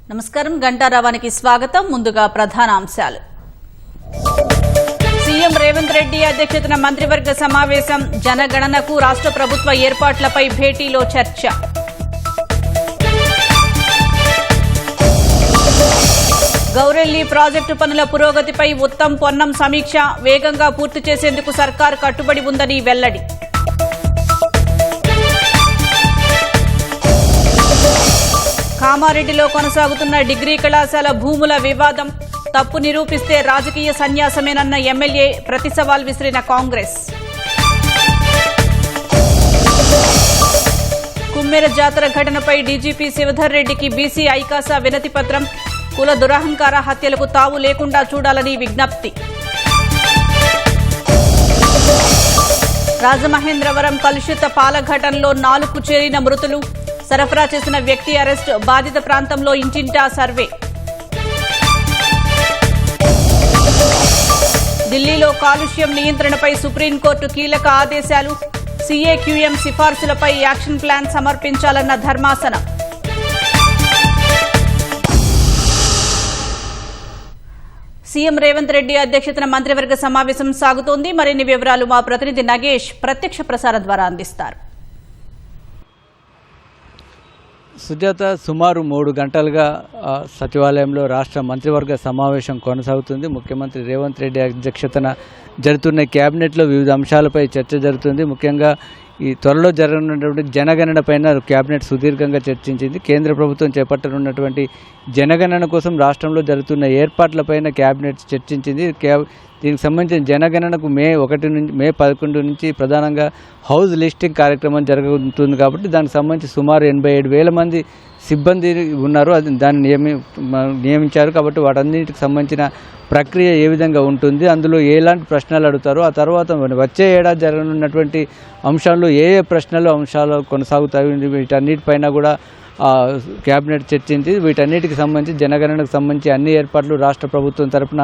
నమస్కారం, గంటారావానికి స్వాగతం. ముందుగా ప్రధాన అంశాలు. సీఎం రేవంత్ రెడ్డి అధ్యక్షతన మంత్రివర్గ సమావేశం. జనగణనకు రాష్ట్ర ప్రభుత్వ ఏర్పాట్లపై భేటీలో చర్చ. గౌరెల్లి ప్రాజెక్టు పనుల పురోగతిపై ఉత్తమ్ పొన్నం సమీక్ష. వేగంగా పూర్తి చేసేందుకు సర్కార్ కట్టుబడి ఉందని వెల్లడి. కామారెడ్డిలో కొనసాగుతున్న డిగ్రీ కళాశాల భూముల వివాదం. తప్పు నిరూపిస్తే రాజకీయ సన్యాసమేనన్న ఎమ్మెల్యే. ప్రతి సవాల్ విసిరిన కాంగ్రెస్. కుమ్మెర జాతర ఘటనపై డీజీపీ శివధర్ రెడ్డికి బీసీ ఐకాసా వినతి పత్రం. కుల దురహంకార హత్యలకు తావు లేకుండా చూడాలని విజ్ఞప్తి. రాజమహేంద్రవరం కలుషిత పాల ఘటనలో 4 చేరిన మృతులు. సరఫరా చేసిన వ్యక్తి అరెస్ట్. బాధిత ప్రాంతంలో ఇంటింటా సర్వే. ఢిల్లీలో కాలుష్యం నియంత్రణపై సుప్రీంకోర్టు కీలక ఆదేశాలు. సీఏక్యూఎం సిఫార్సులపై యాక్షన్ ప్లాన్ సమర్పించాలన్న ధర్మాసనం. సీఎం రేవంత్ రెడ్డి అధ్యక్షతన మంత్రివర్గ సమావేశం సాగుతోంది. మరిన్ని వివరాలు మా ప్రతినిధి నగేష్ ప్రత్యక్ష ప్రసారం ద్వారా అందిస్తారు. సుజాత, సుమారు 3 గంటలుగా సచివాలయంలో రాష్ట్ర మంత్రివర్గ సమావేశం కొనసాగుతుంది. ముఖ్యమంత్రి రేవంత్ రెడ్డి అధ్యక్షతన జరుగుతున్న కేబినెట్లో వివిధ అంశాలపై చర్చ జరుగుతుంది. ముఖ్యంగా ఈ త్వరలో జరగనున్నటువంటి జనగణన పైన కేబినెట్ సుదీర్ఘంగా చర్చించింది. కేంద్ర ప్రభుత్వం చేపట్టనున్నటువంటి జనగణన కోసం రాష్ట్రంలో జరుగుతున్న ఏర్పాట్లపైన కేబినెట్ చర్చించింది. దీనికి సంబంధించిన జనగణనకు మే 11 నుంచి ప్రధానంగా హౌస్ లిస్టింగ్ కార్యక్రమం జరుగుతుంది. కాబట్టి దానికి సంబంధించి సుమారు 87,000 మంది సిబ్బంది ఉన్నారు. దాన్ని నియమించారు. కాబట్టి వాటన్నిటికి సంబంధించిన ప్రక్రియ ఏ విధంగా ఉంటుంది, అందులో ఎలాంటి ప్రశ్నలు అడుగుతారు, ఆ తర్వాత వచ్చే ఏడాది జరగనున్నటువంటి అంశాల్లో ఏ అంశాలు కొనసాగుతాయి, వీటన్నిటిపైన కూడా కేబినెట్ చర్చించి వీటన్నిటికి సంబంధించి జనగణనకు సంబంధించి అన్ని ఏర్పాట్లు రాష్ట్ర ప్రభుత్వం తరఫున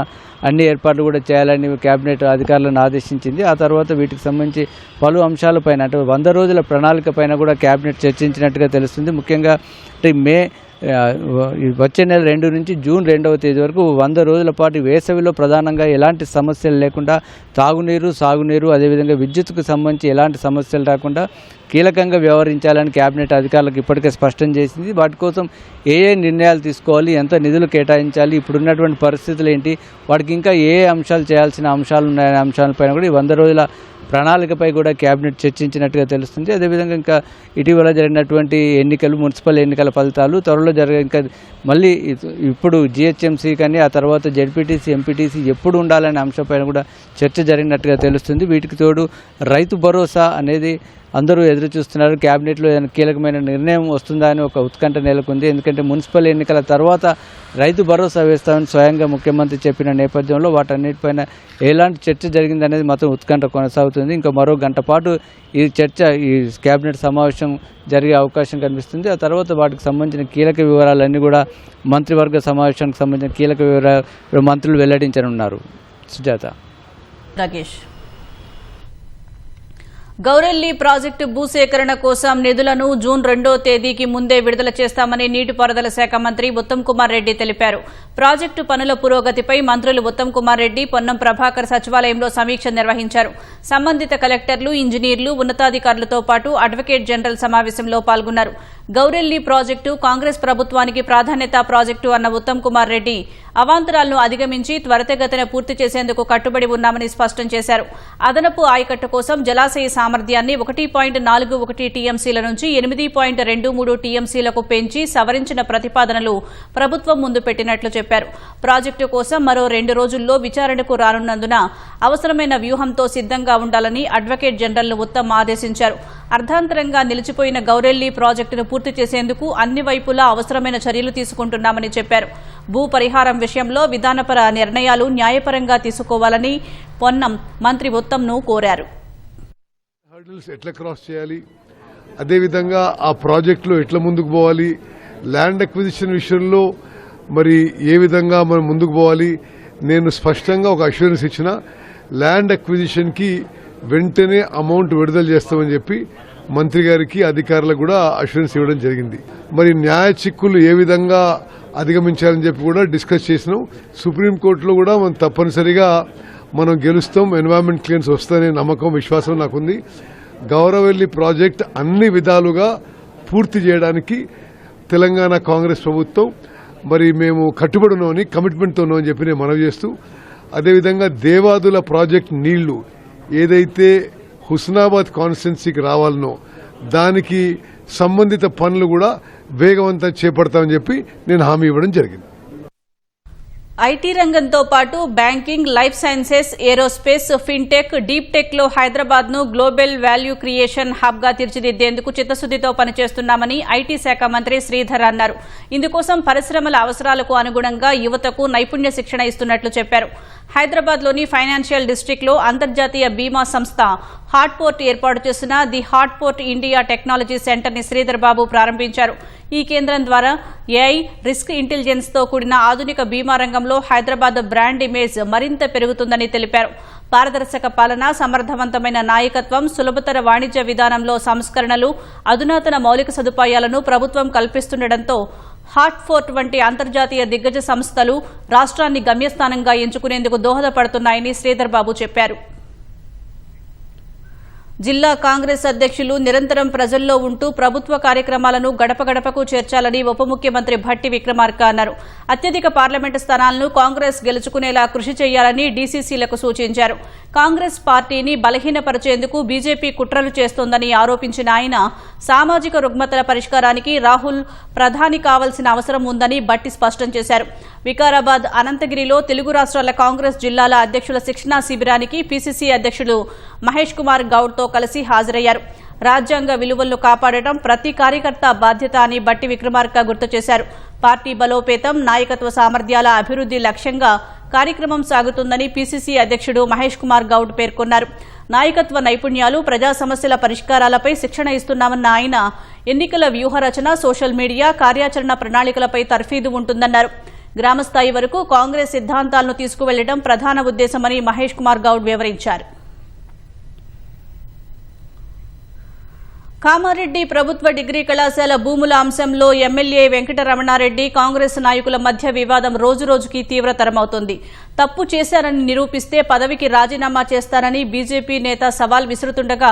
అన్ని ఏర్పాట్లు కూడా చేయాలని కేబినెట్ అధికారులను ఆదేశించింది. ఆ తర్వాత వీటికి సంబంధించి పలు అంశాలపైన అంటే 100 రోజుల ప్రణాళిక పైన కూడా కేబినెట్ చర్చించినట్టుగా తెలుస్తుంది. ముఖ్యంగా వచ్చే నెల 2 నుంచి జూన్ 2వ తేదీ వరకు 100 రోజుల పాటు వేసవిలో ప్రధానంగా ఎలాంటి సమస్యలు లేకుండా తాగునీరు, సాగునీరు, అదేవిధంగా విద్యుత్కు సంబంధించి ఎలాంటి సమస్యలు రాకుండా కీలకంగా వ్యవహరించాలని కేబినెట్ అధికారులకు ఇప్పటికే స్పష్టం చేసింది. వాటి కోసం ఏ నిర్ణయాలు తీసుకోవాలి, ఎంత నిధులు కేటాయించాలి, ఇప్పుడున్నటువంటి పరిస్థితులు ఏంటి, వాటికి ఇంకా ఏ అంశాలు చేయాల్సిన అంశాలు ఉన్నాయనే అంశాలపైన కూడా ఈ 100 రోజుల ప్రణాళికపై కూడా కేబినెట్ చర్చించినట్టుగా తెలుస్తుంది. అదేవిధంగా ఇంకా ఇటీవల జరిగినటువంటి మున్సిపల్ ఎన్నికల ఫలితాలు త్వరలో ఇంకా మళ్ళీ ఇప్పుడు జిహెచ్ఎంసీ కానీ ఆ తర్వాత జెడ్పీటీసీ, ఎంపీటీసీ ఎప్పుడు ఉండాలనే అంశంపైన కూడా చర్చ జరిగినట్టుగా తెలుస్తుంది. వీటికి తోడు రైతు భరోసా అనేది అందరూ ఎదురు చూస్తున్నారు. కేబినెట్లో ఏదైనా కీలకమైన నిర్ణయం వస్తుందా అని ఒక ఉత్కంఠ నెలకొంది. ఎందుకంటే మున్సిపల్ ఎన్నికల తర్వాత రైతు భరోసా వేస్తామని స్వయంగా ముఖ్యమంత్రి చెప్పిన నేపథ్యంలో వాటన్నిటిపైన ఎలాంటి చర్చ జరిగిందనేది మాత్రం ఉత్కంఠ కొనసాగుతుంది. ఇంకా మరో గంట పాటు ఈ కేబినెట్ సమావేశం జరిగే అవకాశం కనిపిస్తుంది. ఆ తర్వాత వాటికి సంబంధించిన కీలక వివరాలన్నీ కూడా మంత్రివర్గ సమావేశానికి సంబంధించిన కీలక వివరాలు మంత్రులు వెల్లడించనున్నారు. సుజాత. నగేష్. గౌరెల్లి ప్రాజెక్టు భూసేకరణ కోసం నిధులను జూన్ 2వ తేదీకి ముందే విడుదల చేస్తామని నీటిపారుదల శాఖ మంత్రి ఉత్తమ్ కుమార్ రెడ్డి తెలిపారు. ప్రాజెక్టు పనుల పురోగతిపై మంత్రులు ఉత్తమ్ కుమార్ రెడ్డి, పొన్నం ప్రభాకర్ సచివాలయంలో సమీక్ష నిర్వహించారు. సంబంధిత కలెక్టర్లు, ఇంజనీర్లు, ఉన్నతాధికారులతో పాటు అడ్వకేట్ జనరల్ సమావేశంలో పాల్గొన్నారు. గౌరెల్లి ప్రాజెక్టు కాంగ్రెస్ ప్రభుత్వానికి ప్రాధాన్యత ప్రాజెక్టు అన్న ఉత్తమ్ కుమార్ రెడ్డి అవాంతరాలను అధిగమించి త్వరితగతిన పూర్తి చేసేందుకు కట్టుబడి ఉన్నామని స్పష్టం చేశారు. అదనపు ఆయకట్టు కోసం జలాశయ సామర్థ్యాన్ని 1.41 టీఎంసీల నుంచి 8.23 టీఎంసీలకు పెంచి సవరించిన ప్రతిపాదనలు ప్రభుత్వం ముందు పెట్టినట్లు చెప్పారు. ప్రాజెక్టు కోసం మరో 2 రోజుల్లో విచారణకు రానున్నందున అవసరమైన వ్యూహంతో సిద్దంగా ఉండాలని అడ్వకేట్ జనరల్ను ఉత్తమ్ ఆదేశించారు. అర్ధాంతరంగా నిలిచిపోయిన గౌరెల్లి ప్రాజెక్టును పూర్తి చేసేందుకు అన్ని వైపులా అవసరమైన చర్యలు తీసుకుంటున్నామని చెప్పారు. భూ పరిహారం విషయంలో విధానపర నిర్ణయాలు న్యాయపరంగా తీసుకోవాలని పొన్నం మంత్రి ఉత్తమ్ను కోరారు. ఎట్లా క్రాస్ చేయాలి, అదేవిధంగా ఆ ప్రాజెక్టులో ఎట్లా ముందుకు పోవాలి, ల్యాండ్ అక్విజిషన్ విషయంలో మరి ఏ విధంగా మనం ముందుకు పోవాలి. నేను స్పష్టంగా ఒక అష్యూరెన్స్ ఇచ్చిన, ల్యాండ్ అక్విజిషన్కి వెంటనే అమౌంట్ విడుదల చేస్తామని చెప్పి మంత్రి గారికి అధికారులకు కూడా అష్యూరెన్స్ ఇవ్వడం జరిగింది. మరి న్యాయ చిక్కులు ఏ విధంగా అధిగమించాలని చెప్పి కూడా డిస్కస్ చేసినాం. సుప్రీంకోర్టులో కూడా మనం తప్పనిసరిగా మనం గెలుస్తాం, ఎన్వైరన్మెంట్ క్లియరెన్స్ వస్తుందనే నమ్మకం, విశ్వాసం నాకుంది. గౌరవెల్లి ప్రాజెక్ట్ అన్ని విధాలుగా పూర్తి చేయడానికి తెలంగాణ కాంగ్రెస్ ప్రభుత్వం మరి మేము కట్టుబడి ఉన్నామని, కమిట్మెంట్తో ఉన్నామని చెప్పి నేను మనవి చేస్తూ, అదేవిధంగా దేవాదుల ప్రాజెక్ట్ నీళ్లు ఏదైతే హుస్నాబాద్ కాన్స్టిట్యున్సీకి రావాలనో దానికి సంబంధిత పనులు కూడా వేగవంతం చేపడతామని చెప్పి నేను హామీ ఇవ్వడం జరిగింది. ఐటీ రంగంతో పాటు banking, life sciences, aerospace, fintech, deep tech లో హైదరాబాద్ ను గ్లోబల్ వాల్యూ క్రియేషన్ హబ్ గా తీర్చిదిద్దేందుకు చిత్తశుద్దితో పనిచేస్తున్నామని ఐటీ శాఖ మంత్రి శ్రీధర్ అన్నారు. ఇందుకోసం పరిశ్రమల అవసరాలకు అనుగుణంగా యువతకు నైపుణ్య శిక్షణ ఇస్తున్నట్లు చెప్పారు. హైదరాబాద్ లోని ఫైనాన్షియల్ డిస్టిక్ట్ లో అంతర్జాతీయ బీమా సంస్థ హార్ట్ పోర్ట్ ఏర్పాటు చేసిన the heart port India technology centre ని శ్రీధర్ బాబు ప్రారంభించారు. ఈ కేంద్రం ద్వారా ఏఐ, రిస్క్ ఇంటెలిజెన్స్ తో కూడిన ఆధునిక బీమా రంగంలో హైదరాబాద్ బ్రాండ్ ఇమేజ్ మరింత పెరుగుతుందని తెలిపారు. పారదర్శక పాలన, సమర్థవంతమైన నాయకత్వం, సులభతర వాణిజ్య విధానంలో సంస్కరణలు, అధునాతన మౌలిక సదుపాయాలను ప్రభుత్వం కల్పిస్తుండటంతో హార్ట్ ఫోర్ట్ వంటి అంతర్జాతీయ దిగ్గజ సంస్థలు రాష్ట్రాన్ని గమ్యస్థానంగా ఎంచుకునేందుకు దోహదపడుతున్నాయని శ్రీధర్ బాబు చెప్పారు. జిల్లా కాంగ్రెస్ అధ్యక్షులు నిరంతరం ప్రజల్లో ఉంటూ ప్రభుత్వ కార్యక్రమాలను గడప గడపకు చేర్చాలని ఉప ముఖ్యమంత్రి భట్టి విక్రమార్క అన్నారు. అత్యధిక పార్లమెంటు స్థానాలను కాంగ్రెస్ గెలుచుకునేలా కృషి చేయాలని డీసీసీలకు సూచించారు. కాంగ్రెస్ పార్టీని బలహీనపరిచేందుకు బీజేపీ కుట్రలు చేస్తోందని ఆరోపించిన ఆయన సామాజిక రుగ్మతల పరిష్కారానికి రాహుల్ ప్రధాని కావాల్సిన అవసరం ఉందని భట్టి స్పష్టం చేశారు. వికారాబాద్, అనంతగిరిలో తెలుగు రాష్ట్రాల కాంగ్రెస్ జిల్లాల అధ్యక్షుల శిక్షణా శిబిరానికి పీసీసీ అధ్యక్షుడు మహేష్ కుమార్ గౌడ్తో కలిసి హాజరయ్యారు. రాజ్యాంగ విలువలను కాపాడటం ప్రతి కార్యకర్త బాధ్యత అని భట్టి విక్రమార్క గుర్తు చేశారు. పార్టీ బలోపేతం, నాయకత్వ సామర్థ్యాల అభివృద్ది లక్ష్యంగా కార్యక్రమం సాగుతుందని పీసీసీ అధ్యక్షుడు మహేష్ కుమార్ గౌడ్ పేర్కొన్నారు. నాయకత్వ నైపుణ్యాలు, ప్రజా సమస్యల పరిష్కారాలపై శిక్షణ ఇస్తున్నామన్న ఆయన ఎన్నికల వ్యూహరచన, సోషల్ మీడియా, కార్యాచరణ ప్రణాళికలపై తర్ఫీదు ఉంటుందన్నారు. గ్రామస్థాయి వరకు కాంగ్రెస్ సిద్ధాంతాలను తీసుకువెళ్లడం ప్రధాన ఉద్దేశమని మహేష్ కుమార్ గౌడ్ వివరించారు. కామారెడ్డి ప్రభుత్వ డిగ్రీ కళాశాల భూముల అంశంలో ఎమ్మెల్యే వెంకటరమణారెడ్డి, కాంగ్రెస్ నాయకుల మధ్య వివాదం రోజురోజుకి తీవ్రతరమవుతోంది. తప్పు చేశారని నిరూపిస్తే పదవికి రాజీనామా చేస్తారని బీజేపీ నేత సవాల్ విసురుతుండగా,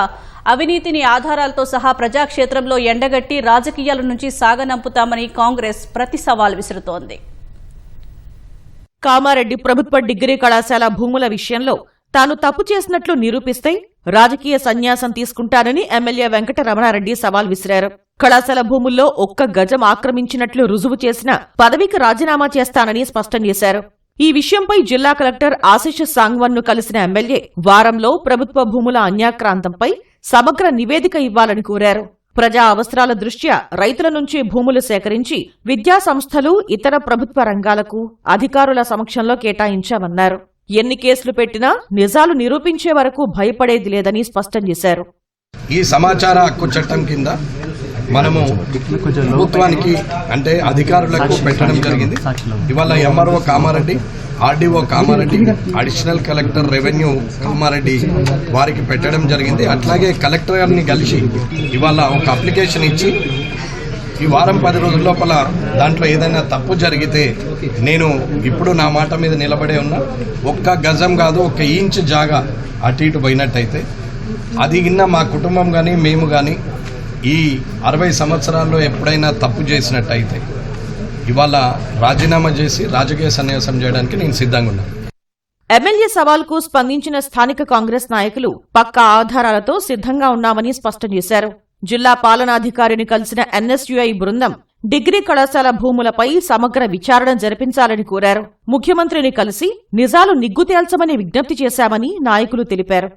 అవినీతిని ఆధారాలతో సహా ప్రజాక్షేత్రంలో ఎండగట్టి రాజకీయాల నుంచి సాగనంపుతామని కాంగ్రెస్ ప్రతి సవాల్ విసురుతోంది. కామారెడ్డి ప్రభుత్వ డిగ్రీ కళాశాల భూముల విషయంలో తాను తప్పు చేసినట్లు నిరూపిస్తే రాజకీయ సన్యాసం తీసుకుంటానని ఎమ్మెల్యే వెంకటరమణారెడ్డి సవాల్ విసిరారు. కళాశాల భూముల్లో ఒక్క గజం ఆక్రమించినట్లు రుజువు చేసిన పదవికి రాజీనామా చేస్తానని స్పష్టం చేశారు. ఈ విషయంపై జిల్లా కలెక్టర్ ఆశిష్ సాంగ్వన్ ను కలిసిన ఎమ్మెల్యే వారంలో ప్రభుత్వ భూముల అన్యాక్రాంతంపై సమగ్ర నివేదిక ఇవ్వాలని కోరారు. ప్రజా అవసరాల దృష్ట్యా రైతుల నుంచి భూములు సేకరించి విద్యా సంస్థలు, ఇతర ప్రభుత్వ రంగాలకు అధికారుల సమక్షంలో కేటాయించామన్నారు. ఎన్ని కేసులు పెట్టినా నిజాలు నిరూపించే వరకు భయపడేది లేదని స్పష్టం చేశారు. ఈ సమాచార హక్కు చట్టం కింద మనము ప్రభుత్వానికి అంటే అధికారులకు పెట్టడం జరిగింది. ఇవాళ MRO Kamareddy, RDO Kamareddy, additional collector revenue Kamareddy వారికి పెట్టడం జరిగింది. అట్లాగే కలెక్టర్ గారిని కలిసి ఇవాళ ఒక అప్లికేషన్ ఇచ్చి ఈ వారం 10 రోజుల లోపల దాంట్లో ఏదైనా తప్పు జరిగితే నేను ఇప్పుడు నా మాట మీద నిలబడే ఉన్నా. ఒక్క గజం కాదు, 1 ఇంచ్ జాగా అటు ఇటు పోయినట్టయితే అది కింద మా కుటుంబం కానీ మేము కానీ ఈ 60 సంవత్సరాల్లో ఎప్పుడైనా తప్పు చేసినట్టయితే ఇవాళ రాజీనామా చేసి రాజకీయ సన్యాసం చేయడానికి నేను సిద్ధంగా ఉన్నాను. ఎమ్మెల్యే సవాల్కు స్పందించిన స్థానిక కాంగ్రెస్ నాయకులు పక్కా ఆధారాలతో సిద్ధంగా ఉన్నామని స్పష్టం చేశారు. జిల్లా పాలనాధికారిని కలిసిన ఎన్ఎస్యుఐ బృందం డిగ్రీ కళాశాల భూములపై సమగ్ర విచారణ జరిపించాలని కోరారు. ముఖ్యమంత్రిని కలిసి నిజాలు నిగ్గు తేల్చమని విజ్ఞప్తి చేశామని నాయకులు తెలిపారు.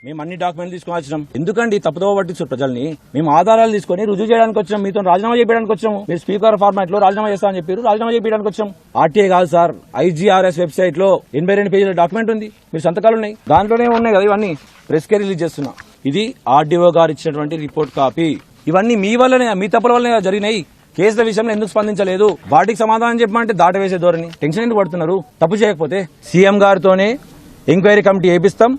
మేము అన్ని డాక్యుమెంట్లు తీసుకుని వచ్చినాం. ఎందుకండి తప్పుదోవ పట్టించారు ప్రజల్ని? మేము ఆధారాలు తీసుకుని రుజువు చేయడానికి వచ్చాం. మీతో రాజీనామా చేయడానికి వచ్చాము. మీరు స్పీకర్ ఫార్మాట్ లో రాజీనామా చేస్తామని చెప్పారు, రాజీనామా చేయడానికి వచ్చాం. ఆర్టీఐ కాదు సార్, ఐజీఆర్ఎస్ వెబ్సైట్ లో 82 పేజీల డాక్యుమెంట్ ఉంది. మీరు సంతకాలు ఉన్నాయి, దాంట్లోనే ఉన్నాయి కదా ఇవన్నీ. ప్రెస్ కే రిలీజ్ చేస్తున్నా. ఇది ఆర్డీఓ గారు ఇచ్చినటువంటి రిపోర్ట్ కాపీ. ఇవన్నీ మీ వల్లనే, మీ తప్పుల వల్లనే జరిగినాయి. కేసుల విషయంలో ఎందుకు స్పందించలేదు? వాటికి సమాధానం చెప్పమంటే దాటవేసే ధోరణి. టెన్షన్ ఎందుకు పడుతున్నారు? తప్పు చేయకపోతే సీఎం గారితోనే ఎంక్వైరీ కమిటీ వేపిస్తాం.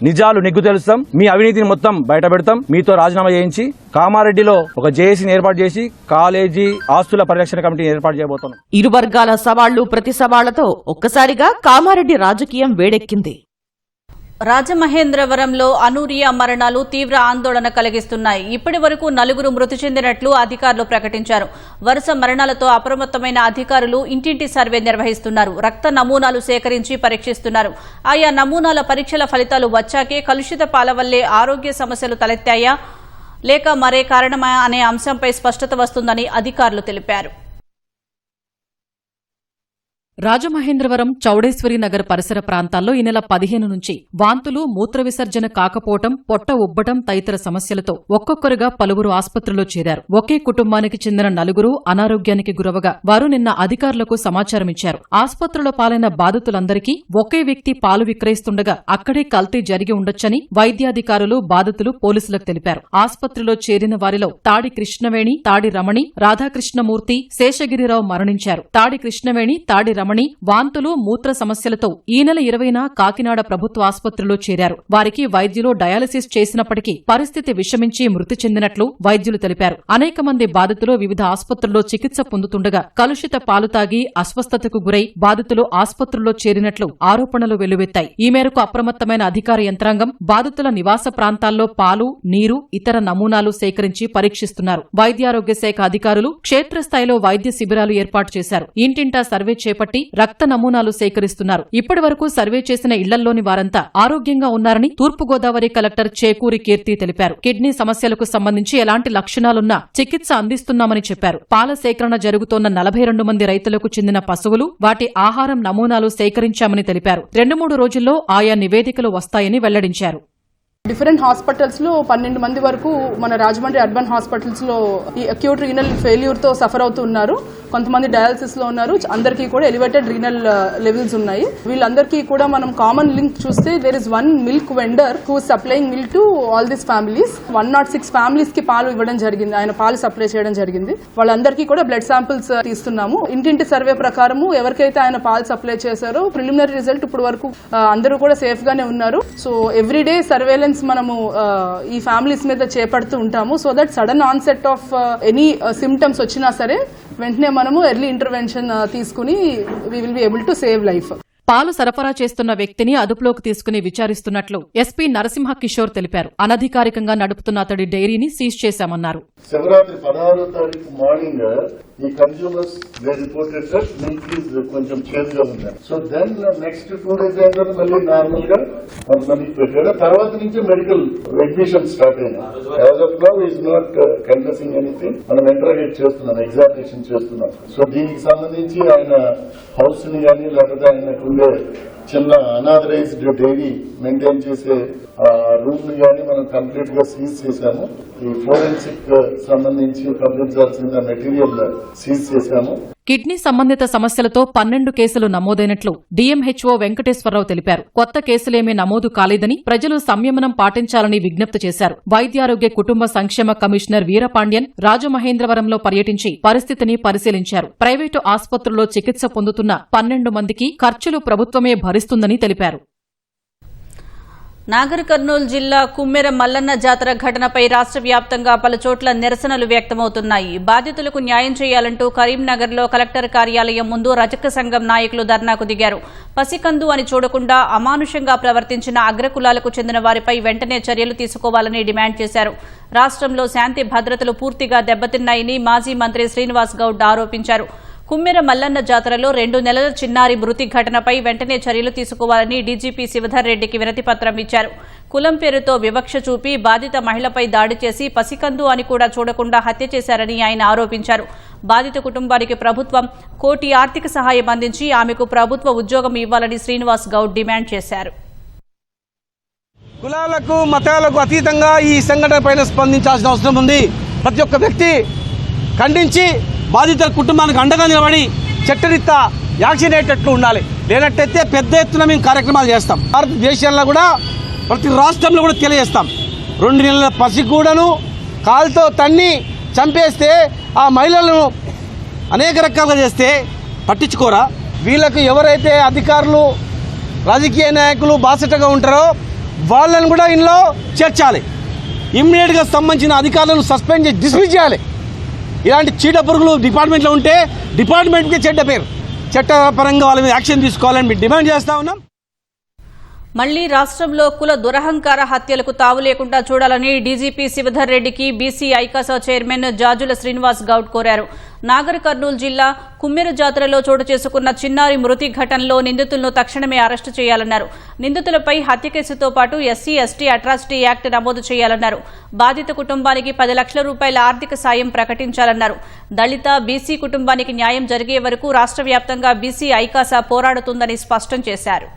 నిజాలు నిగ్గు తెలుస్తాం, మీ అవినీతిని మొత్తం బయట పెడతాం, మీతో రాజీనామా చేయించి కామారెడ్డిలో ఒక జేఏసీని ఏర్పాటు చేసి కాలేజీ ఆస్తుల పరిరక్షణ కమిటీని ఏర్పాటు చేయబోతున్నాం. ఇరు వర్గాల సవాళ్లు ప్రతి సవాళ్లతో ఒక్కసారిగా కామారెడ్డి రాజకీయం వేడెక్కింది. రాజమహేంద్రవరంలో అనూరియా మరణాలు తీవ్ర ఆందోళన కలిగిస్తున్నాయి. ఇప్పటి వరకు 4 మృతి చెందినట్లు అధికారులు ప్రకటించారు. వరుస మరణాలతో అప్రమత్తమైన అధికారులు ఇంటింటి సర్వే నిర్వహిస్తున్నారు. రక్త నమూనాలు సేకరించి పరీక్షిస్తున్నారు. ఆయా నమూనాల పరీక్షల ఫలితాలు వచ్చాకే కలుషిత పాల వల్లే ఆరోగ్య సమస్యలు తలెత్తాయా లేక మరే కారణమా అనే అంశంపై స్పష్టత వస్తుందని అధికారులు తెలిపారు. రాజమహేంద్రవరం చౌడేశ్వరి నగర్ పరిసర ప్రాంతాల్లో ఈ నెల 15 నుంచి వాంతులు, మూత్ర విసర్జన కాకపోవటం, పొట్ట ఉబ్బటం తదితర సమస్యలతో ఒక్కొక్కరుగా పలువురు ఆస్పత్రిలో చేరారు. ఒకే కుటుంబానికి చెందిన 4 అనారోగ్యానికి గురవగా వారు నిన్న అధికారులకు సమాచారమిచ్చారు. ఆస్పత్రిలో పాలైన బాధితులందరికీ ఒకే వ్యక్తి పాలు విక్రయిస్తుండగా అక్కడే కల్తీ జరిగి ఉండొచ్చని వైద్యాధికారులు, బాధితులు పోలీసులకు తెలిపారు. ఆస్పత్రిలో చేరిన వారిలో తాడి కృష్ణవేణి, తాడి రమణి, రాధాకృష్ణమూర్తి, శేషగిరిరావు మరణించారు. తాడి కృష్ణవేణి, తాడి రమణి వాంతులు, మూత్ర సమస్యలతో ఈ నెల 20న కాకినాడ ప్రభుత్వ ఆసుపత్రిలో చేరారు. వారికి వైద్యులు డయాలసిస్ చేసినప్పటికీ పరిస్థితి విషమించి మృతి చెందినట్లు వైద్యులు తెలిపారు. అనేక మంది బాధితులు వివిధ ఆసుపత్రుల్లో చికిత్స పొందుతుండగా కలుషిత పాలు తాగి అస్వస్థతకు గురై బాధితులు ఆసుపత్రుల్లో చేరినట్లు ఆరోపణలు వెల్లువెత్తాయి. ఈ మేరకు అప్రమత్తమైన అధికార యంత్రాంగం బాధితుల నివాస ప్రాంతాల్లో పాలు, నీరు, ఇతర నమూనాలు సేకరించి పరీక్షిస్తున్నారు. వైద్యారోగ్య శాఖ అధికారులు క్షేత్రస్థాయిలో వైద్య శిబిరాలు ఏర్పాటు చేశారు. ఇంటింటా సర్వే చేపట్టి రక్త నమూనాలు సేకరిస్తున్నారు. ఇప్పటి వరకు సర్వే చేసిన ఇళ్లలోని వారంతా ఆరోగ్యంగా ఉన్నారని తూర్పుగోదావరి కలెక్టర్ చేకూరి కీర్తి తెలిపారు. కిడ్నీ సమస్యలకు సంబంధించి ఎలాంటి లక్షణాలున్నా చికిత్స అందిస్తున్నామని చెప్పారు. పాల సేకరణ జరుగుతోన్న 42 మంది రైతులకు చెందిన పశువులు, వాటి ఆహారం నమూనాలు సేకరించామని తెలిపారు. 2-3 రోజుల్లో ఆయా నివేదికలు వస్తాయని వెల్లడించారు. డిఫరెంట్ హాస్పిటల్స్ లో 12 మంది వరకు మన రాజమండ్రి అర్బన్ హాస్పిటల్స్ లో ఈ అక్యూట్ రీనల్ ఫెయిల్యూర్ తో సఫర్ అవుతూ ఉన్నారు. కొంతమంది డయాలసిస్ లో ఉన్నారు. అందరికీ కూడా ఎలివేటెడ్ రీనల్ లెవెల్స్ ఉన్నాయి. వీళ్ళందరికీ కూడా మనం కామన్ లింక్ చూస్తే there is one milk vendor who supplying milk to all this families. 106 families కి పాలు ఇవ్వడం జరిగింది. ఆయన పాలు సప్లై చేయడం జరిగింది. వాళ్ళందరికీ కూడా బ్లడ్ శాంపిల్స్ తీస్తున్నాము. ఇంటింటి సర్వే ప్రకారము ఎవరికైతే ఆయన పాలు సప్లై చేశారో ప్రిలిమినరీ రిజల్ట్ ఇప్పుడు వరకు అందరూ కూడా సేఫ్ గానే ఉన్నారు. సో ఎవ్రీడే సర్వేలెన్స్ మనము ఈ ఫ్యామిలీస్ మీద చేపడుతూ ఉంటాము. So that sudden onset of any symptoms వచ్చినా సరే వెంటనే మనము ఎర్లీ ఇంటర్వెన్షన్ తీసుకుని we will be able to save life. పాలు సరఫరా చేస్తున్న వ్యక్తిని అదుపులోకి తీసుకుని విచారిస్తున్నట్లు ఎస్పీ నరసింహ కిషోర్ తెలిపారు. అనధికారికంగా నడుపుతున్న అతడి డైరీని సీజ్ చేశామన్నారు. శివరాత్రి 16వ తారీఖు మార్నింగ్ ఈ consumers they reported sir milk is కొంచెం చేదుగా ఉంది. సో దెన్ నెక్స్ట్ 2 days అయిన మళ్ళీ నార్మల్ గా కొంతమందికి పెట్టారు. తర్వాత నుంచి మెడికల్ అడ్మిషన్ స్టార్ట్ అయినాయి. As of now is not confessing anything. మనం ఇంటరాగేట్ చేస్తున్నాం, ఎగ్జామినేషన్ చేస్తున్నాం. సో దీనికి సంబంధించి ఆయన హౌస్ ని కానీ లేకపోతే ఆయన చిన్న అనాథరైజ్డ్ డైరీ మెయింటైన్ చేసే రూమ్ ని కానీ మనం కంప్లీట్ గా సీజ్ చేశాము. ఈ ఫోరెన్సిక్ సంబంధించి పంపించాల్సిన మెటీరియల్ సీజ్ చేశాము. కిడ్నీ సంబంధిత సమస్యలతో 12 కేసులు నమోదైనట్లు డీఎంహెచ్ఓ వెంకటేశ్వరరావు తెలిపారు. కొత్త కేసులేమీ నమోదు కాలేదని ప్రజలు సంయమనం పాటించాలని విజ్ఞప్తి చేశారు. వైద్యారోగ్య కుటుంబ సంక్షేమ కమిషనర్ వీరపాండ్యన్ రాజమహేంద్రవరంలో పర్యటించి పరిస్థితిని పరిశీలించారు. ప్రైవేటు ఆసుపత్రుల్లో చికిత్స పొందుతున్న 12 మందికి ఖర్చులు ప్రభుత్వమే భరిస్తుందని తెలిపారు. నాగర్ కర్నూలు జిల్లా కుమ్మెర మల్లన్న జాతర ఘటనపై రాష్ట్ర వ్యాప్తంగా పలుచోట్ల నిరసనలు వ్యక్తమవుతున్నాయి. బాధితులకు న్యాయం చేయాలంటూ కరీంనగర్లో కలెక్టర్ కార్యాలయం ముందు రజక సంఘం నాయకులు ధర్నాకు దిగారు. పసికందు అని చూడకుండా అమానుషంగా ప్రవర్తించిన అగ్రకులాలకు చెందిన వారిపై వెంటనే చర్యలు తీసుకోవాలని డిమాండ్ చేశారు. రాష్ట్రంలో శాంతి భద్రతలు పూర్తిగా దెబ్బతిన్నాయని మాజీ మంత్రి శ్రీనివాస్ గౌడ్ ఆరోపించారు. కుమ్మెర మల్లన్న జాతరలో 2 నెలల చిన్నారి మృతి ఘటనపై వెంటనే చర్యలు తీసుకోవాలని డీజీపీ శివధర్ రెడ్డికి వినతిపత్రం ఇచ్చారు. కులం పేరుతో వివక్ష చూపి బాధిత మహిళపై దాడి చేసి పసికందు అని కూడా చూడకుండా హత్య చేశారని ఆయన ఆరోపించారు. బాధిత కుటుంబానికి ప్రభుత్వం 1 కోటి ఆర్థిక సహాయం అందించి ఆమెకు ప్రభుత్వ ఉద్యోగం ఇవ్వాలని శ్రీనివాస్ గౌడ్ డిమాండ్ చేశారు. కులాలకు మతాలకు అతీతంగా ఈ సంఘటన పైన స్పందించాల్సిన అవసరం ఉంది. ప్రతి ఒక్క వ్యక్తి ఖండించి బాధితుల కుటుంబానికి అండగా నిలబడి చట్టరీత్యా యాక్షన్ అయ్యేటట్లు ఉండాలి. లేనట్టయితే పెద్ద ఎత్తున మేము కార్యక్రమాలు చేస్తాం. భారతదేశంలో కూడా ప్రతి రాష్ట్రంలో కూడా తెలియజేస్తాం. 2 నెలల పసిగూడను కాలుతో తన్ని చంపేస్తే ఆ మహిళలను అనేక రకాలుగా చేస్తే పట్టించుకోరా? వీళ్ళకు ఎవరైతే అధికారులు రాజకీయ నాయకులు బాసటగా ఉంటారో వాళ్ళని కూడా ఇందులో చేర్చాలి. ఇమ్మీడియట్గా సంబంధించిన అధికారులను సస్పెండ్ చేసి డిస్మిస్ చేయాలి. ఇలాంటి చీడ పురుగులు డిపార్ట్మెంట్లో ఉంటే డిపార్ట్మెంట్కి చెడ్డ పేరు. చట్టపరంగా వాళ్ళ మీద యాక్షన్ తీసుకోవాలని మేము డిమాండ్ చేస్తా ఉన్నాం. మళ్లీ రాష్ట్రంలో కుల దురహంకార హత్యలకు తావు లేకుండా చూడాలని డీజీపీ శివధర్ రెడ్డికి బీసీ ఐకాసా చైర్మన్ జాజుల శ్రీనివాస్ గౌడ్ కోరారు. నాగర్ కర్నూలు జిల్లా కుమ్మెరు జాతరలో చోటు చేసుకున్న చిన్నారి మృతి ఘటనలో నిందితులను తక్షణమే అరెస్టు చేయాలన్నారు. నిందితులపై హత్య కేసుతో పాటు ఎస్సీ ఎస్టీ అట్రాసిటీ యాక్ట్ నమోదు చేయాలన్నారు. బాధిత కుటుంబానికి 10 లక్షల రూపాయల ఆర్థిక సాయం ప్రకటించాలన్నారు. దళిత బీసీ కుటుంబానికి న్యాయం జరిగే వరకు రాష్ట్ర వ్యాప్తంగా బీసీ ఐకాసా పోరాడుతుందని స్పష్టం చేశారు.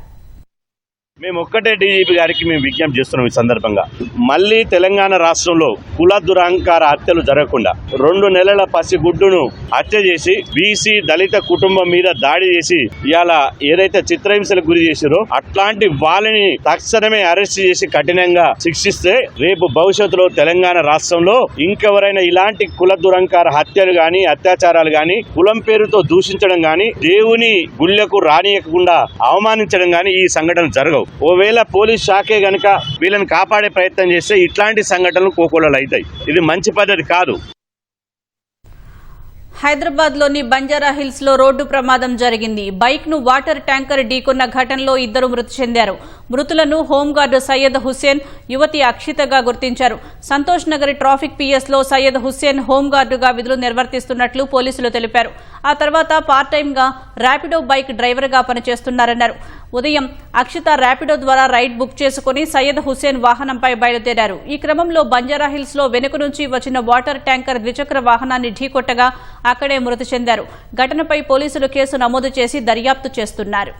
మేము ఒక్కటే డీజీపీ గారికి మేము విజ్ఞప్తి చేస్తున్నాం. ఈ సందర్భంగా మళ్లీ తెలంగాణ రాష్ట్రంలో కుల దురహంకార హత్యలు జరగకుండా 2 నెలల పసిగుడ్డును హత్య చేసి బీసీ దళిత కుటుంబం మీద దాడి చేసి ఇవాళ ఏదైతే చిత్రహింసలకు గురి చేశారో అట్లాంటి వాళ్ళని తక్షణమే అరెస్ట్ చేసి కఠినంగా శిక్షిస్తే రేపు భవిష్యత్తులో తెలంగాణ రాష్ట్రంలో ఇంకెవరైనా ఇలాంటి కుల దురహంకార హత్యలు గాని అత్యాచారాలు గాని కులం పేరుతో దూషించడం గాని దేవుని గుళ్ళకు రానియకుండా అవమానించడం గాని ఈ సంఘటన జరగవు. ఓవేళ పోలీస్ శాఖే గనక వీళ్ళని కాపాడే ప్రయత్నం చేస్తే ఇట్లాంటి సంఘటనలు కోకొల్లలు అవుతాయి. ఇది మంచి పద్ధతి కాదు. హైదరాబాద్ లోని బంజారా హిల్స్ లో రోడ్డు ప్రమాదం జరిగింది. బైక్ ను వాటర్ ట్యాంకర్ ఢీకొన్న ఘటనలో 2 మృతి చెందారు. మృతులను హోంగార్డు సయ్యద్ హుస్సేన్, యువతి అక్షితగా గుర్తించారు. సంతోష్ నగర్ ట్రాఫిక్ పిఎస్ లో సయ్యద్ హుస్సేన్ హోంగార్డుగా విధులు నిర్వర్తిస్తున్నట్లు పోలీసులు తెలిపారు. ఆ తర్వాత పార్ట్ టైం గా ర్యాపిడో బైక్ డ్రైవర్ గా పనిచేస్తున్నారన్నారు. ఉదయం అక్షిత ర్యాపిడో ద్వారా రైడ్ బుక్ చేసుకుని సయ్యద్ హుస్సేన్ వాహనంపై బయలుదేరారు. ఈ క్రమంలో బంజారా హిల్స్ లో వెనుక నుంచి వచ్చిన వాటర్ ట్యాంకర్ ద్విచక్ర వాహనాన్ని ఢీకొట్టగా అక్కడే మృతి చెందారు. ఘటనపై పోలీసులు కేసు నమోదు చేసి దర్యాప్తు చేస్తున్నారు.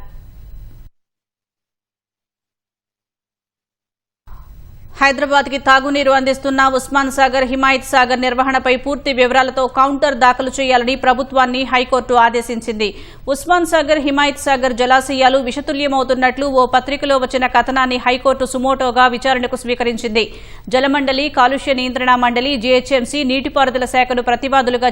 హైదరాబాద్ కి తాగునీరు అందిస్తున్న ఉస్మాన్ సాగర్, హిమాయత్ సాగర్ నిర్వహణపై పూర్తి వివరాలతో కౌంటర్ దాఖలు చేయాలని ప్రభుత్వాన్ని హైకోర్టు ఆదేశించింది. ఉస్మాన్ సాగర్, హిమాయత్ సాగర్ జలాశయాలు విషతుల్యమవుతున్నట్లు ఓ పత్రికలో వచ్చిన కథనాన్ని హైకోర్టు సుమోటోగా విచారణకు స్వీకరించింది. జలమండలి, కాలుష్య నియంత్రణ మండలి, జీహెచ్ఎంసీ, నీటిపారుదల శాఖను ప్రతివాదులుగా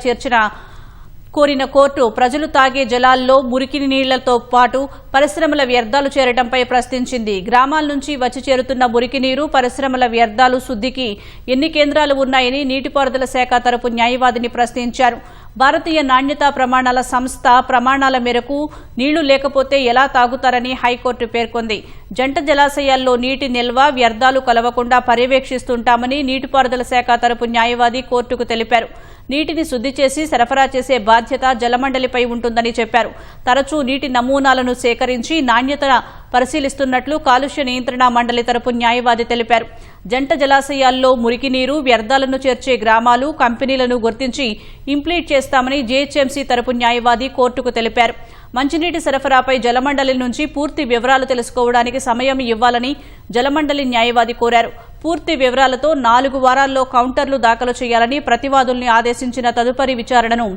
కోరిన కోర్టు ప్రజలు తాగే జలాల్లో మురికి నీళ్లతో పాటు పరిశ్రమల వ్యర్థాలు చేరడంపై ప్రశ్నించింది. గ్రామాల నుంచి వచ్చి చేరుతున్న మురికి నీరు, పరిశ్రమల వ్యర్థాలు శుద్ధికి ఎన్ని కేంద్రాలు ఉన్నాయని నీటిపారుదల శాఖ తరపు న్యాయవాదిని ప్రశ్నించారు. భారతీయ నాణ్యతా ప్రమాణాల సంస్థ ప్రమాణాల మేరకు నీళ్లు లేకపోతే ఎలా తాగుతారని హైకోర్టు పేర్కొంది. జంట జలాశయాల్లో నీటి నిల్వ, వ్యర్థాలు కలవకుండా పర్యవేక్షిస్తుంటామని నీటిపారుదల శాఖ తరపు న్యాయవాది కోర్టుకు తెలిపారు. నీటిని శుద్ధి చేసి సరఫరా చేసే బాధ్యత జలమండలిపై ఉంటుందని చెప్పారు. తరచూ నీటి నమూనాలను సేకరించి నాణ్యత పరిశీలిస్తున్నట్లు కాలుష్య నియంత్రణ మండలి తరపు న్యాయవాది తెలిపారు. జంట జలాశయాల్లో మురికి నీరు, వ్యర్థాలను చేర్చే గ్రామాలు, కంపెనీలను గుర్తించి ఇంప్లీట్ చేస్తామని జీహెచ్ఎంసీ తరపు న్యాయవాది కోర్టుకు తెలిపారు. మంచినీటి సరఫరాపై జలమండలి నుంచి పూర్తి వివరాలు తెలుసుకోవడానికి సమయం ఇవ్వాలని జలమండలి న్యాయవాది కోరారు. పూర్తి వివరాలతో 4 వారాల్లో కౌంటర్లు దాఖలు చేయాలని ప్రతివాదుల్ని ఆదేశించిన తదుపరి విచారణను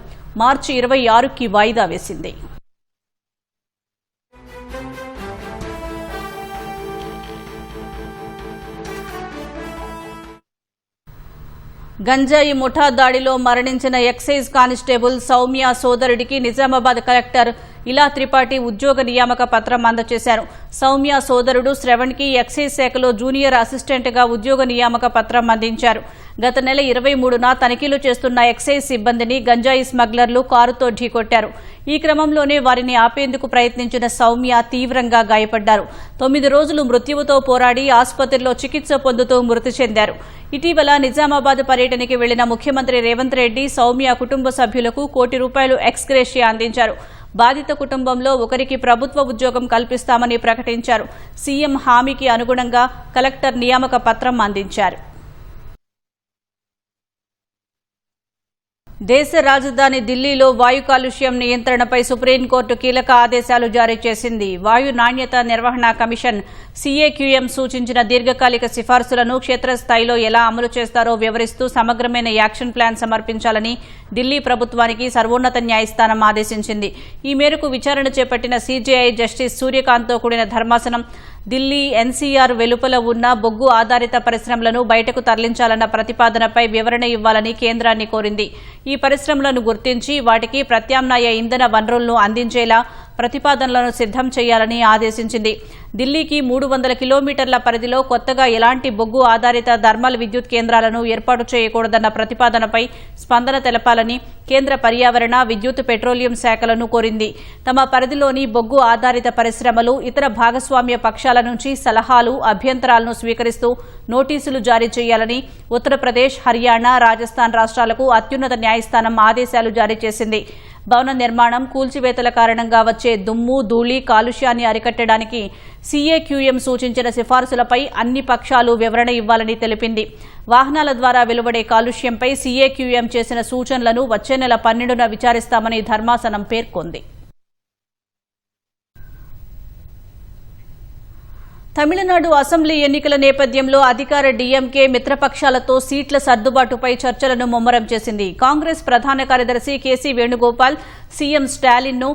మార్చి 26కి వాయిదా వేసింది. గంజాయి ముఠా దాడిలో మరణించిన ఎక్సైజ్ కానిస్టేబుల్ సౌమ్య సోదరుడికి నిజామాబాద్ కలెక్టర్ ఇలా త్రిపాఠి ఉద్యోగ నియామక పత్రం అందజేశారు. సౌమ్య సోదరుడు శ్రవణ్కి ఎక్సైజ్ శాఖలో జూనియర్ అసిస్టెంట్గా ఉద్యోగ నియామక పత్రం అందించారు. గత నెల 23న తనిఖీలు చేస్తున్న ఎక్సైజ్ సిబ్బందిని గంజాయి స్మగ్లర్లు కారుతో ఢీకొట్టారు. ఈ క్రమంలోనే వారిని ఆపేందుకు ప్రయత్నించిన సౌమ్య తీవ్రంగా గాయపడ్డారు. 9 రోజులు మృత్యువుతో పోరాడి ఆసుపత్రిలో చికిత్స పొందుతూ మృతి చెందారు. ఇటీవల నిజామాబాద్ పర్యటనకి వెళ్లిన ముఖ్యమంత్రి రేవంత్ రెడ్డి సౌమ్య కుటుంబ సభ్యులకు ₹1 కోటి ఎక్స్గ్రేషియా అందించారు. బాధిత కుటుంబంలో ఒకరికి ప్రభుత్వ ఉద్యోగం కల్పిస్తామని ప్రకటించారు. సీఎం హామీకి అనుగుణంగా కలెక్టర్ నియామక పత్రం అందించారు. దేశ రాజధాని ఢిల్లీలో వాయు కాలుష్యం నియంత్రణపై సుప్రీంకోర్టు కీలక ఆదేశాలు జారీ చేసింది. వాయు నాణ్యత నిర్వహణ కమిషన్ CAQM సూచించిన దీర్ఘకాలిక సిఫార్సులను క్షేత్రస్థాయిలో ఎలా అమలు చేస్తారో వివరిస్తూ సమగ్రమైన యాక్షన్ ప్లాన్ సమర్పించాలని ఢిల్లీ ప్రభుత్వానికి సర్వోన్నత న్యాయస్థానం ఆదేశించింది. ఈ మేరకు విచారణ చేపట్టిన CJI జస్టిస్ సూర్యకాంత్తో కూడిన ధర్మాసనం ఢిల్లీ NCR వెలుపల ఉన్న బొగ్గు ఆధారిత పరిశ్రమలను బయటకు తరలించాలన్న ప్రతిపాదనపై వివరణ ఇవ్వాలని కేంద్రాన్ని కోరింది. ఈ పరిశ్రమలను గుర్తించి వాటికి ప్రత్యామ్నాయ ఇంధన వనరులను అందించేలా ప్రతిపాదనలను సిద్ధం చేయాలని ఆదేశించింది. ఢిల్లీకి 300 కిలోమీటర్ల పరిధిలో కొత్తగా ఎలాంటి బొగ్గు ఆధారిత థర్మల్ విద్యుత్ కేంద్రాలను ఏర్పాటు చేయకూడదన్న ప్రతిపాదనపై స్పందన తెలపాలని కేంద్ర పర్యావరణ, విద్యుత్, పెట్రోలియం శాఖలను కోరింది. తమ పరిధిలోని బొగ్గు ఆధారిత పరిశ్రమలు ఇతర భాగస్వామ్య పక్షాల నుంచి సలహాలు, అభ్యంతరాలను స్వీకరిస్తూ నోటీసులు జారీ చేయాలని ఉత్తరప్రదేశ్, హర్యానా, రాజస్థాన్ రాష్ట్రాలకు అత్యున్నత న్యాయస్థానం ఆదేశాలు జారీ చేసింది. భవన నిర్మాణం, కూల్చివేతల కారణంగా వచ్చే దుమ్ము, ధూళి, కాలుష్యాన్ని అరికట్టడానికి CAQM సూచించిన సిఫార్సులపై అన్ని పక్షాలు వివరణ ఇవ్వాలని తెలిపింది. వాహనాల ద్వారా వెలువడే కాలుష్యంపై CAQM చేసిన సూచనలను వచ్చే నెల 12న విచారిస్తామని ధర్మాసనం పేర్కొంది. తమిళనాడు అసెంబ్లీ ఎన్నికల నేపథ్యంలో అధికార DMK మిత్రపక్షాలతో సీట్ల సర్దుబాటుపై చర్చలను ముమ్మరం చేసింది. కాంగ్రెస్ ప్రధాన కార్యదర్శి KC వేణుగోపాల్ సీఎం స్టాలిన్ను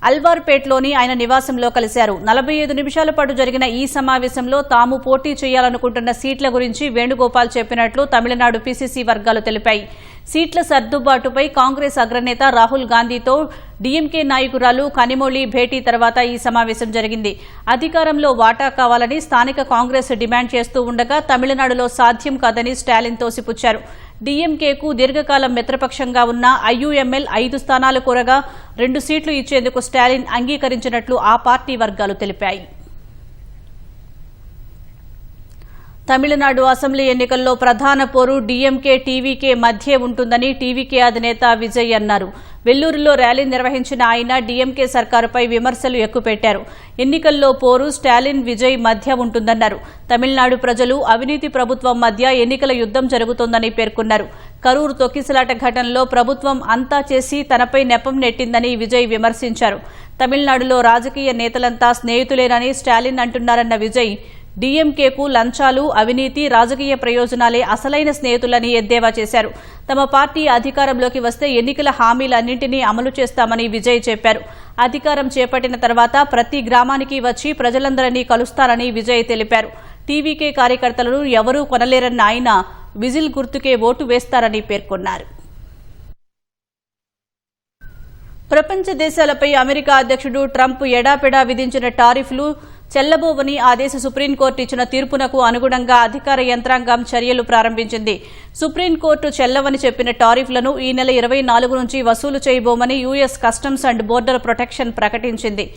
అల్వార్పేట్లోని ఆయన నివాసంలో కలిశారు. 45 నిమిషాల పాటు జరిగిన ఈ సమావేశంలో తాము పోటీ చేయాలనుకుంటున్న సీట్ల గురించి వేణుగోపాల్ చెప్పినట్లు తమిళనాడు PCC వర్గాలు తెలిపాయి. సీట్ల సర్దుబాటుపై కాంగ్రెస్ అగ్రనేత రాహుల్ గాంధీతో DMK నాయకురాలు కనిమొళి భేటీ తర్వాత ఈ సమావేశం జరిగింది. అధికారంలో వాటా కావాలని స్థానిక కాంగ్రెస్ డిమాండ్ చేస్తూ ఉండగా తమిళనాడులో సాధ్యం కాదని స్టాలిన్ తోసిపుచ్చారు. DMKకు దీర్ఘకాలం మిత్రపక్షంగా ఉన్న IUML 5 స్థానాలు కోరగా 2 సీట్లు ఇచ్చేందుకు స్టాలిన్ అంగీకరించినట్లు ఆ పార్టీ వర్గాలు తెలిపాయి. తమిళనాడు అసెంబ్లీ ఎన్నికల్లో ప్రధాన పోరు DMK, TVK మధ్యే ఉంటుందని TVK అధినేత విజయ్ అన్నారు. వెల్లూరులో ర్యాలీ నిర్వహించిన ఆయన DMK సర్కారుపై విమర్శలు ఎక్కుపెట్టారు. ఎన్నికల్లో పోరు స్టాలిన్, విజయ్ మధ్య ఉంటుందన్నారు. తమిళనాడు ప్రజలు అవినీతి ప్రభుత్వం మధ్య ఎన్నికల యుద్దం జరుగుతోందని పేర్కొన్నారు. కరూరు తొక్కిసలాట ఘటనలో ప్రభుత్వం అంతా చేసి తనపై నెపం నెట్టిందని విజయ్ విమర్శించారు. తమిళనాడులో రాజకీయ నేతలంతా స్నేహితులేనని స్టాలిన్ అంటున్నారన్న విజయ్ DMKకు లంచాలు, అవినీతి, రాజకీయ ప్రయోజనాలే అసలైన స్నేహితులని ఎద్దేవా చేశారు. తమ పార్టీ అధికారంలోకి వస్తే ఎన్నికల హామీలన్నింటినీ అమలు చేస్తామని విజయ్ చెప్పారు. అధికారం చేపట్టిన తర్వాత ప్రతి గ్రామానికి వచ్చి ప్రజలందరినీ కలుస్తారని విజయ్ తెలిపారు. TVK కార్యకర్తలను ఎవరూ కొనలేరన్న ఆయన విజిల్ గుర్తుకే ఓటు వేస్తారని పేర్కొన్నారు. ప్రపంచ దేశాలపై అమెరికా అధ్యక్షుడు ట్రంప్ ఎడాపెడా విధించిన టారిఫ్లు చెల్లబోవని ఆ దేశ సుప్రీంకోర్టు ఇచ్చిన తీర్పునకు అనుగుణంగా అధికార యంత్రాంగం చర్యలు ప్రారంభించింది. సుప్రీంకోర్టు చెల్లవని చెప్పిన టారిఫ్లను ఈ నెల 24 నుంచి వసూలు చేయబోమని US customs and border protection ప్రకటించింది.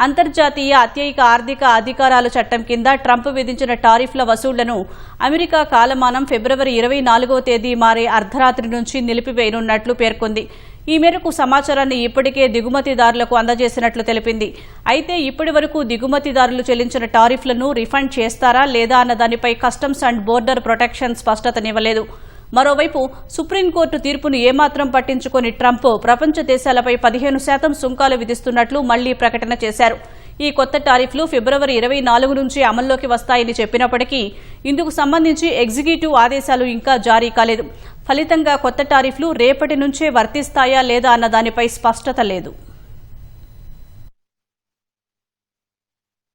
అంతర్జాతీయ అత్యయిక ఆర్థిక అధికారాల చట్టం కింద ట్రంప్ విధించిన టారిఫ్ల వసూళ్లను అమెరికా కాలమానం ఫిబ్రవరి 24వ తేదీ మారే అర్ధరాత్రి నుంచి నిలిపివేయనున్నట్లు పేర్కొంది. ఈ మేరకు సమాచారాన్ని ఇప్పటికే దిగుమతిదారులకు అందజేసినట్లు తెలిపింది. అయితే ఇప్పటి వరకు దిగుమతిదారులు చెల్లించిన టారిఫ్లను రిఫండ్ చేస్తారా లేదా అన్న దానిపై కస్టమ్స్ అండ్ బోర్డర్ ప్రొటెక్షన్ స్పష్టతనివ్వలేదు. మరోవైపు సుప్రీంకోర్టు తీర్పును ఏమాత్రం పట్టించుకుని ట్రంప్ ప్రపంచ దేశాలపై 15% సుంకాలు విధిస్తున్నట్లు మళ్లీ ప్రకటన చేశారు. ఈ కొత్త టారిఫ్లు ఫిబ్రవరి 24 నుంచి అమల్లోకి వస్తాయని చెప్పినప్పటికీ ఇందుకు సంబంధించి ఎగ్జిక్యూటివ్ ఆదేశాలు ఇంకా జారీ కాలేదు. ఫలితంగా కొత్త టారిఫ్లు రేపటి నుంచే వర్తిస్తాయా లేదా అన్న దానిపై స్పష్టత లేదు.